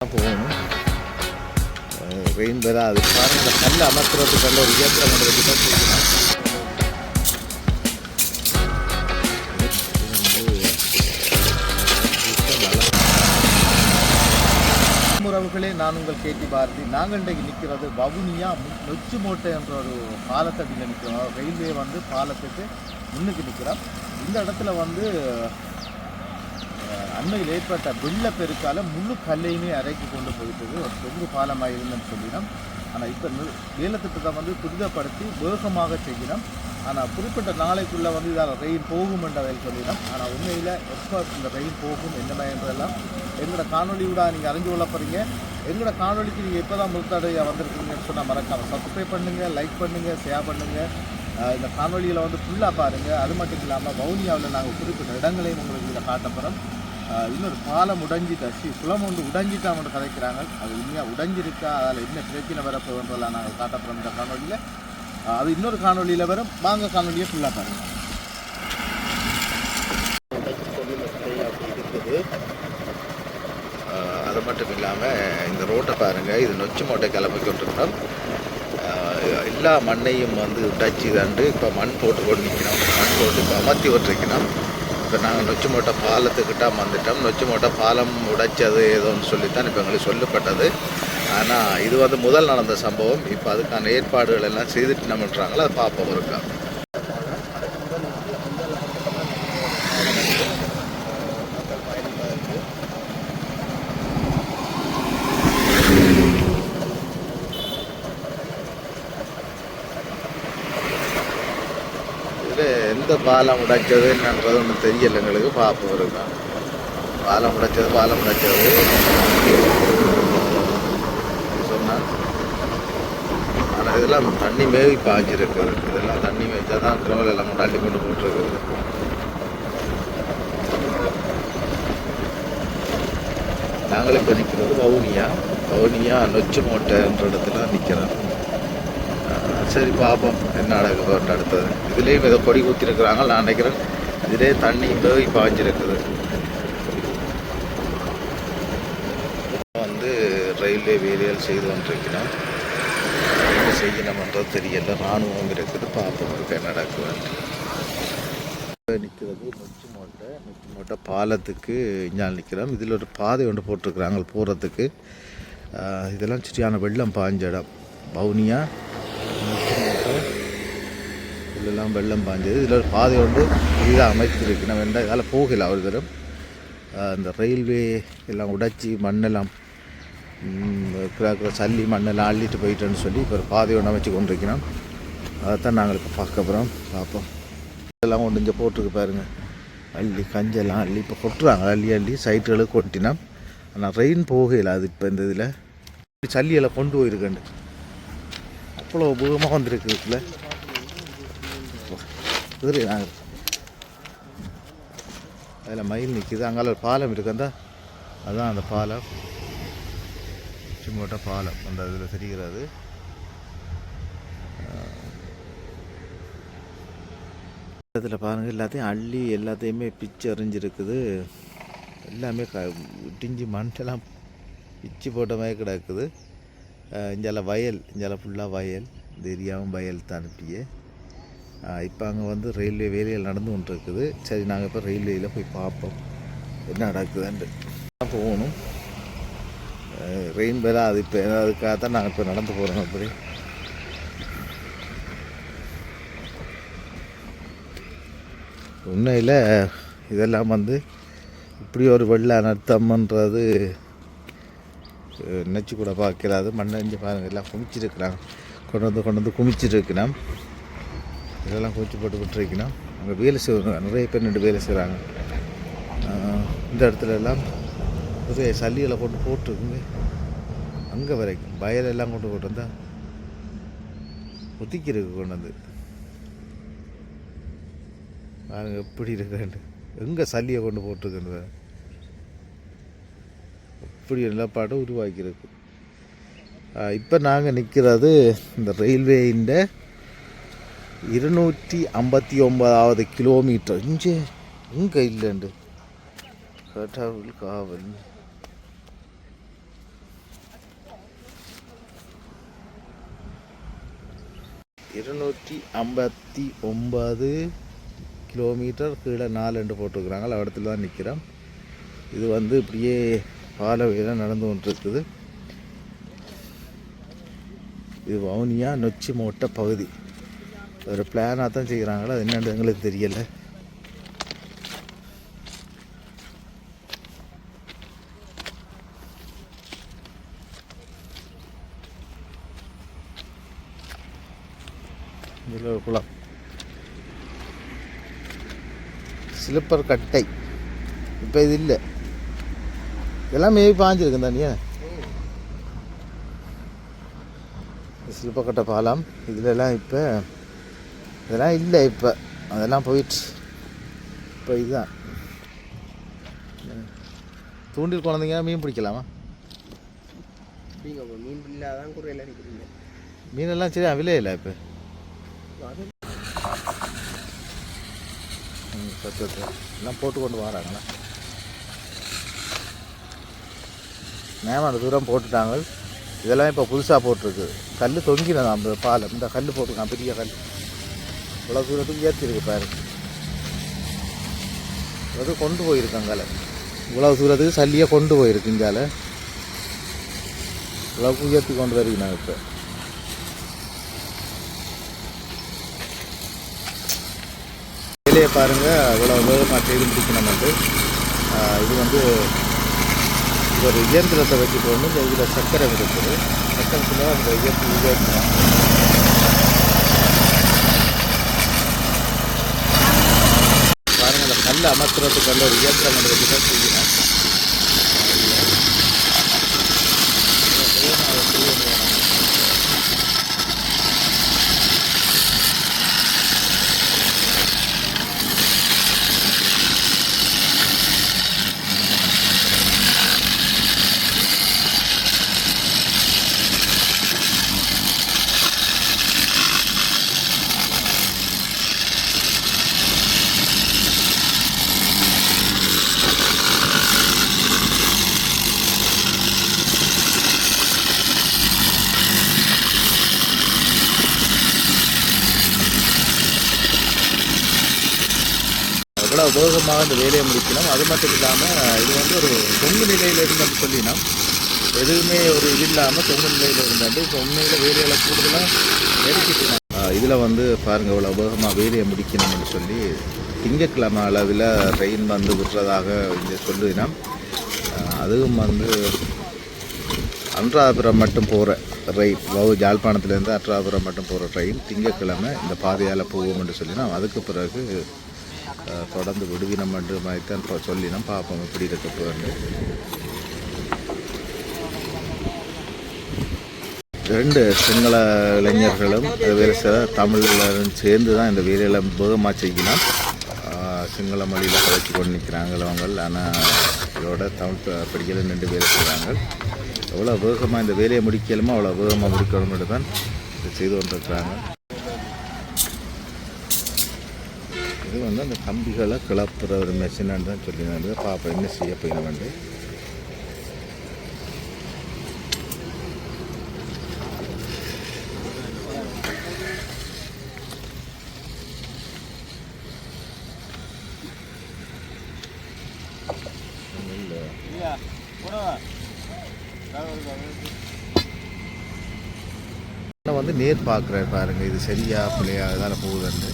போகணும். ரெயின் வராது பாருங்க. இந்த கல் அமர்த்துறதுக்கு ஒரு இயந்திரம் கொண்டு வச்சு தான் செய்யணும். உறவுகளே, நான் உங்கள் கேடி பாரதி. நாங்கள் இன்றைக்கு நிற்கிறது வவுனியா நொச்சிமோட்டை என்ற ஒரு பாலத்தடியில் நிற்கிறோம். ரயில்வே பாலத்துக்கு முன்னுக்கு நிற்கிறோம். இந்த இடத்துல அண்மையில் ஏற்பட்ட வெள்ளப்பெருக்கால முழு கல்லையுமே அரைக்கி கொண்டு போயிட்டது. ஒரு பெரிய பாலமாக இருந்தேன்னு சொல்லினோம். ஆனால் இப்போ வேலைத்திட்டத்தை துரிதப்படுத்தி வேகமாக செய்யணும். ஆனால் குறிப்பிட்ட நாளைக்குள்ளே இதால் ரயில் போகும் என்றதை சொல்லினோம். ஆனால் உண்மையில் எப்போ இந்த ரயில் போகும் என்ன என்றெல்லாம் எங்களோட காணொலியோட நீங்கள் அறிஞ்சு கொள்ள போகிறீங்க. எங்களோட காணொலிக்கு நீங்கள் எப்போ தான் முழுத்தடையாக வந்திருக்கீங்கன்னு சொன்னால் மறக்காமல் சப்ஸ்கிரைப் பண்ணுங்கள், லைக் பண்ணுங்கள், ஷேர் பண்ணுங்கள். இந்த காணொலியில் ஃபுல்லாக பாருங்கள். அது மட்டும் இல்லாமல் வவுனியாவில் நாங்கள் குறிப்பிட்ட இடங்களையும் உங்களுக்கு இதில் காட்டப்போகிறோம். இன்னொரு பாலம் உடைஞ்சிட்டா, குளம் உடைஞ்சிட்டா கதைக்கிறாங்க. அது உண்மையாக உடைஞ்சிருக்கா, அதில் என்ன பிரச்சனை வரப்போன்றதெல்லாம் நாங்கள் காட்டப்போகிறோம் இந்த காணொலியில். அது இன்னொரு காணொலியில் வரும். வாங்க காணொலியை ஃபுல்லாக பாருங்கள். இருக்குது. அது மட்டும் இல்லாமல் இந்த ரோட்டை பாருங்கள். இது நொச்சிமோட்டை கிளம்பி கொண்டிருக்கிறோம். எல்லா மண்ணையும் உடைச்சி தாண்டு இப்போ மண் போட்டு கொண்டு நிற்கிறோம். மண் போட்டு இப்போ அமர்த்தி விட்டுருக்கணும். இப்போ நாங்கள் நொச்சிமோட்டை பாலத்துக்கிட்ட வந்துட்டோம். நொச்சிமோட்டை பாலம் உடைச்சது ஏதோன்னு சொல்லித்தான் இப்போ எங்களுக்கு சொல்லப்பட்டது. ஆனால் இது முதல் நடந்த சம்பவம். இப்போ அதுக்கான ஏற்பாடுகள் எல்லாம் செய்துட்டு நம்மன்றாங்களோ அதை பார்ப்போம் இருக்கா. எந்த பாலம் உடைச்சது என்னன்றது ஒன்றும் தெரியல எங்களுக்கு. பார்ப்போம் இருக்கோம். பாலம் உடைச்சது சொன்னால். ஆனால் இதெல்லாம் தண்ணி மேவி பாய்ச்சிருக்குது. இதெல்லாம் தண்ணி மேய்ச்சா தான் கிரவல் எல்லாம் அள்ளி கொண்டு போட்டுருக்குது. நாங்கள் இப்போ நிற்கிறது வவுனியா நொச்சிமோட்டைன்ற இடத்துல நிற்கிறோம். சரி பார்ப்போம் என்ன நடக்குது அடுத்தது. இதுலேயும் ஏதோ கொடி ஊற்றிருக்கிறாங்க. நான் நினைக்கிறேன் இதிலே தண்ணி மேவி பாய்ஞ்சிருக்குது. ரயில்வே வேலைகள் செய்து கொண்டிருக்கிறோம். என்ன செய்யணும்ன்றது தெரியல. இராணுவம் இருக்குது. பார்ப்போம் இருக்க நடக்குது. நிற்கிறது நொச்சிமோட்டை பாலத்துக்கு இஞ்சால் நிற்கிறோம். இதில் ஒரு பாதை ஒன்று போட்டிருக்கிறாங்க போகிறதுக்கு. இதெல்லாம் சரியான வெள்ளம் பாய்ஞ்ச இடம். வவுனியா நொச்சிமோட்டை இதெல்லாம் வெள்ளம் பாய்ஞ்சது. இதில் ஒரு பாதை ஒன்று இதாக அமைச்சிருக்கு. நம்ம எந்த இதால் போகலை. ஒரு தரம் இந்த ரயில்வே எல்லாம் உடைச்சி மண்ணெல்லாம் சல்லி மண்ணெல்லாம் அள்ளிட்டு போயிட்டேன்னு சொல்லி இப்போ ஒரு பாதை ஒன்று அமைச்சு கொண்டிருக்கிறோம். அதைத்தான் நாங்கள் இப்போ பார்க்க போகிறோம். பார்ப்போம். இதெல்லாம் கொண்டு இங்கே போட்டிருக்கு பாருங்கள். அள்ளி கஞ்செல்லாம் அள்ளி இப்போ கொட்டுறாங்க. அள்ளி சைட்டுகளுக்கு கொட்டினோம். ஆனால் ரெயின் போகலை. அது இப்போ இந்த இதில் சல்லியெல்லாம் கொண்டு போயிருக்கேன். அவ்வளோ பூகமாக வந்துருக்கு. இதில் சரி நாங்கள் அதில் மயில் நிற்கிது. அங்கே ஒரு பாலம் இருக்கு. அதான் அந்த பாலம் நொச்சிமோட்டை பாலம் அந்த இதில் தெரிகிறது. இதில் பாருங்கள். எல்லாத்தையும் அள்ளி எல்லாத்தையுமே பிச்சு அறிஞ்சிருக்குது. எல்லாமே இடிஞ்சி மண்ணெல்லாம் பிச்சு போட்ட மாதிரி கிடக்குது. இங்கே வயல், இங்கே ஃபுல்லாக வயல். இந்த ஏரியாவும் வயல் தான். இப்படியே இப்போ அங்கே ரயில்வே வேலைகள் நடந்து கொண்டு இருக்குது. சரி நாங்கள் இப்போ ரயில்வேயில் போய் பார்ப்போம் என்ன நடக்குதுன்ட்டு. போகணும். ரெயின் வராது இப்போ. அதுக்காக தான் நாங்கள் இப்போ நடந்து போகிறோம். அப்படி உண்மையில் இதெல்லாம் இப்படி ஒரு வெள்ள அனர்த்தம்ன்றது நினச்சி கூட பார்க்கிறாது. மண்ணஞ்சு பாருங்கள். எல்லாம் குமிச்சிருக்கிறாங்க. கொண்டு வந்து குமிச்சிருக்கணும். இதெல்லாம் குமிச்சு போட்டு விட்டுருக்கணும். அங்கே வேலை செய்வாங்க. நிறைய பேர் நின்று வேலை செய்கிறாங்க. இந்த இடத்துல எல்லாம் நிறைய சல்லிகளை கொண்டு போட்டுருக்குங்க. அங்கே வரைக்கும் வயலெல்லாம் கொண்டு வந்தால் ஒத்திக்கிருக்கு. கொண்டு நாங்கள் எப்படி இருக்கேன். எங்கே சல்லியை கொண்டு போட்டிருக்குன்னு இப்படி நிலப்பாடு உருவாக்கியிருக்கு. இப்போ நாங்கள் நிற்கிறது இந்த ரயில்வேயின் 259வது கிலோமீட்டர். இங்கே இல்லைண்டு கட்டாவில் காவல் 259 கிலோமீட்டர் கீழே 4 போட்டிருக்கிறாங்க. இடத்துல தான் நிற்கிறோம். இது வந்து இப்படியே பாலவையில் நடந்து கொண்டிருக்குது. இது வவுனியா நொச்சி மோட்ட பகுதி. ஒரு பிளானாக தான் செய்கிறாங்களோ அது என்னன்னு எங்களுக்கு தெரியலை. இதில் ஒரு குளம், ஸ்லிப்பர் கட்டை. இப்போ இது இல்லை, இதெல்லாம் மேபி பாஞ்சிருக்கு தானியே. ஸ்லிப்பர் கட்டை பாலம் இதிலெல்லாம் இப்போ இதெல்லாம் இல்லை. இப்போ அதெல்லாம் போயிட்டு இப்போ இதுதான் தூண்டில் குழந்தைங்க மீன் பிடிக்கலாமா? மீன் இல்லாதான் குறையில நிற்கிறீங்க. மீனெல்லாம் சரியா விலையில்லை இப்போ. எல்லாம் போட்டு கொண்டு வராங்களா? மேமாட தூரம் போட்டுட்டாங்க. இதெல்லாம் இப்போ புதுசாக போட்டிருக்கு. கல் தொங்கினதான் அந்த பாலம். இந்த கல் போட்டிருக்கான், பெரிய கல். இவ்வளோ தூரத்துக்கு ஏற்றிருக்கு பாரு. அது கொண்டு போயிருக்காங்கால இவ்வளோ தூரத்துக்கு சல்லியை கொண்டு போயிருக்கு. இங்கால இவ்வளோ உயர்த்தி கொண்டு வருவீங்க. நான் இப்போ வேலையை பாருங்கள், இவ்வளோ வேகமாக செய்து முடிக்கணும். இது வந்து ஒரு இயந்திரத்தை வச்சு போகணும். இதில் சக்கரம் இருக்குது. சக்கரத்தில் அந்த இயந்திரம் பாருங்கள். அந்த கல் அமர்த்துறதுக்கு ஒரு இயந்திரம் கொண்டு வச்சு தான் செய்யணும். எவ்வளோ வேகமாக இந்த வேலையை முடிக்கணும். அது மட்டும் இல்லாமல் இது வந்து ஒரு தொங்கு நிலையில் இருந்தோம்னு சொல்லினா, எதுவுமே ஒரு இது இல்லாமல் தொங்கு நிலையில் இருந்தாண்டு இப்போ உண்மையில் வேலைகளை கூடுதலாக நெருக்கிட்டு இதில் வந்து பாருங்கள் இவ்வளோ வேகமாக வேலையை முடிக்கணும்னு சொல்லி திங்கட்கிழமை அளவில் ட்ரெயின் வந்து விடுறதாக இங்கே சொல்லுனா, அதுவும் வந்து அன்றாபுரம் மட்டும் போகிற ட்ரெயின், யாழ்ப்பாணத்துலேருந்து அன்றாபுரம் மட்டும் போகிற ட்ரெயின் திங்கட்கிழமை இந்த பாதையால் போவோம்னு சொல்லினா, அதுக்கு பிறகு தொடர்ந்து விடுவினம் என்று மாதிரி தான் சொல்லினோம். பார்ப்போம் எப்படி இருக்க போகிறது. 2 சிங்கள இளைஞர்களும் வேறு சில தமிழரும் சேர்ந்து தான் இந்த வேலையில் வேகமாக செய்யணும். சிங்கள மொழியில் கதைச்சி கொண்டு நிற்கிறாங்க அவங்க. ஆனால் இதோட தமிழ் படிக்கல 2 பேர் செய்கிறாங்க. எவ்வளோ வேகமாக இந்த வேலையை முடிக்கலுமோ அவ்வளோ வேகமாக முடிக்கணும்னு தான் செய்து கொண்டிருக்கிறாங்க. இது வந்து அந்த கம்பிகளை கிளப்புற ஒரு மெஷினான்னு தான் சொல்லினாங்க. பாப்பா என்ன செய்ய போயின வந்து வந்து நேர் பார்க்குறாரு பாருங்க. இது சரியா பிள்ளையா இதால் போகுதுன்னு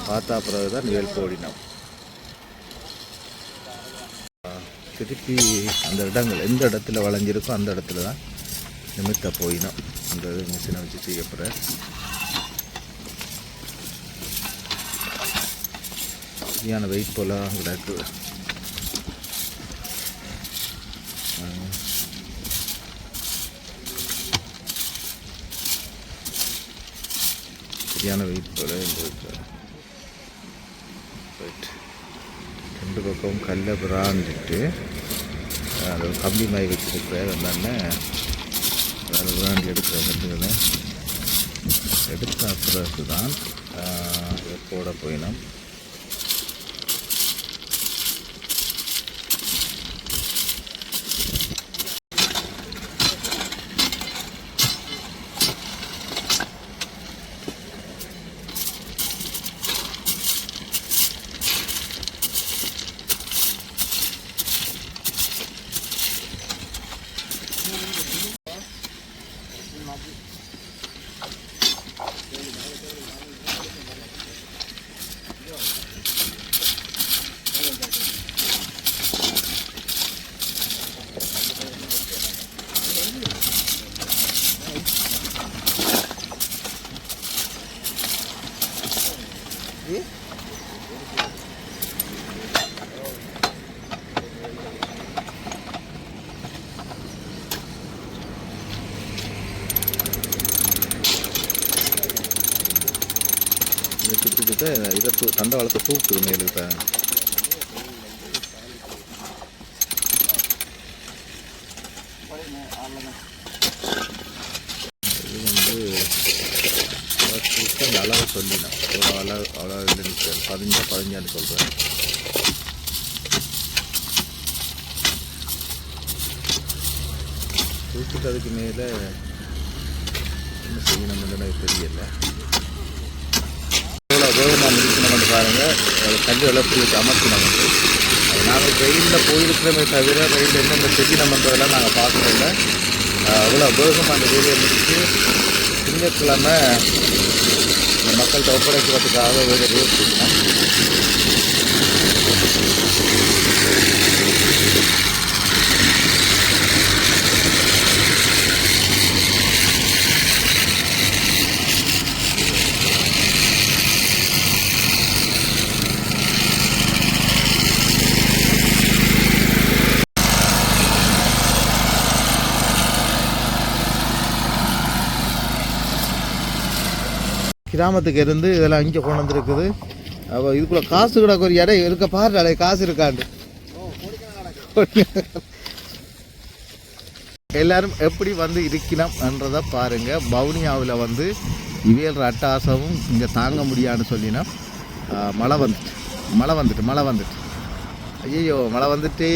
பார்த்தா பிறகு தான் நிகழ்வு ஓடினோம். திருப்பி அந்த இடங்கள் எந்த இடத்துல வளைஞ்சிருக்கோ அந்த இடத்துல தான் நிமித்த போயினோம். அந்த மிஷினை வச்சு செய்யப்படுற சரியான வெயிட் போல கிடக்கு. சரியான வெயிட் போல இருந்திருக்கு. 2 பக்கம் கல்லை பிராண்டிட்டு அது கம்பி மாய் வச்சுருக்கிறேன். வந்தானே வேறு பிராண்டி எடுக்கிறேன். எடுத்த பிறகு தான் போட போயினோம். சுற்றி சுற்றி இதை தண்டவாளத்தை தூக்குது மேலுக்கு தான். இது வந்து அந்த அளவை சொல்லினேன், ஒரு அளவு நிற்கிறேன் 15 சொல்கிறேன். தூக்கிட்டு அதுக்கு மேலே என்ன செய்யணும்னு எனக்கு தெரியல. எவ்வளோ வேகமாக முடிக்கணும்னு பாருங்கள். கல் வளர்ச்சி வச்சு அமர்த்தினோம் வந்து அது நாங்கள் வெயிலில் போயிருக்கிறோமே தவிர வெயில் என்னென்ன செய்யணும்ன்றதெல்லாம் நாங்கள் பார்க்குறதில்ல. அவ்வளோ வேகமாக அந்த வேலையை முடிச்சு திங்கட்கிழமை இந்த மக்கள்கிட்ட ஒப்படைக்கிறதுக்காக வேலையை செய்யணும். கிராமத்துக்கு இருந்து இதெல்லாம் இங்கே கொண்டு வந்துருக்குது. அப்போ இதுக்குள்ளே காசு கிடக்கு ஒரு இடம் இருக்க பாரு, காசு இருக்காண்டு. எல்லாரும் எப்படி வந்து இருக்கணும்ன்றதை பாருங்கள். வவுனியாவில் வந்து இவையல் அட்டாசமும் இங்கே தாங்க முடியாதுன்னு சொல்லினா மழை வந்துட்டு ஐயோ மழை வந்துட்டே